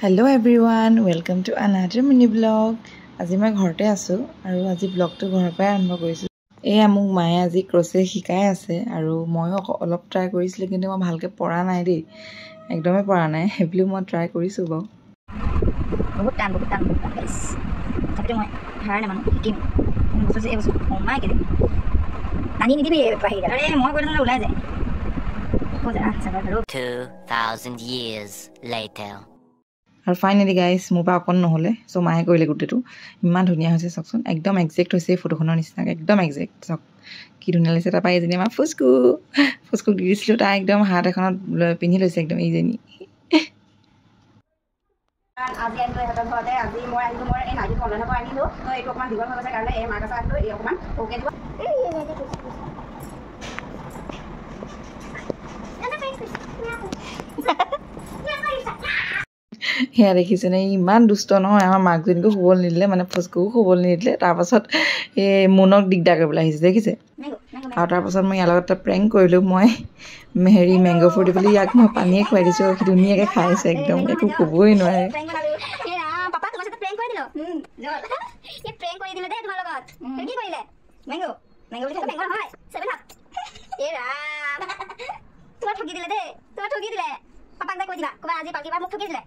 Hello everyone, welcome to another mini vlog. আজি মই ঘৰতে আছো আৰু আজি vlogটো ঘৰৰ পৰা আৰম্ভ কৰিছো। এয়া মোক মায়ে আজি ক্ৰচে শিকাই আছে আৰু মই অলপ ট্ৰাই কৰিছিল কিন্তু মই ভালকে পৰা নাই দেই। একদমই পৰা নাই। হেবলি মই ট্ৰাই কৰিছো বাও। বহুত টান গাইস। তথাপিতো মই হাৰা নাই মানুহ শিকিম। বস্তু এই বস্তু কমাই কেনে আনি নিদিবি বাহিৰ আৰে মই কৈ দিলে ওলাই যায়। 2000 years later. আৰু ফাইনালি গাইস মোৰ পৰা অকন নহলে সো মায়ে কৰিলে গুটেটো ইমান ধুনিয়া হৈছে চকচোন একদম এক্সাক্ট হৈছে ফটোখনৰ নিচিনা একদম এক্সাক্ট চক কি ধুনিয়া লাগিছে তা পাই এজনী মা ফুসকু দি দিছিলো তা একদম হাত এখনত পিন্ধি লৈছে একদম এইজনী আজি আনিলো এটা ঘৰতে আজি মই আনিলো মই এই নাইটি অনলাইনৰ পৰা আনিলো তো এইটো অকমান দীঘল হৈ গৈছে কাৰণে এই মাৰ্কাছ আনিলো এই অকমান ওকে দিব হেয়া দেখিছেনে ইমান দুষ্ট নহয় আমাৰ মাকজনীকো শুবল নিদিলে মানে ফুসকু শুবল নিদিলে তাৰ পাছত এই মুনক দিগদাৰ কৰিবলৈ আহিছে দেখিছে আৰু তাৰ পাছত মই ইয়াৰ লগত প্ৰেংক কৰিলো মই হেৰি মেংগো ফ্ৰুট বুলি ইয়াক মই পানীয়ে খুৱাই দিছো ধুনীয়াকে খাইছে একদম একো ক'বই নোৱাৰে পাপা তোমাৰ সাথে প্ৰেংক কৰি দিলো জল এই প্ৰেংক কৰি দিলে দেই তোমাৰ লগত কি কৰিলে মেংগো বুলি মেংগো নহয় 7 হাত এ ৰাম তোমাক ঠকি দিলে দেই তোমাক ঠকি দিলে পাপাক যাই কৈ দিবা কবা আজি পাকিবা মোক ঠকি দিলে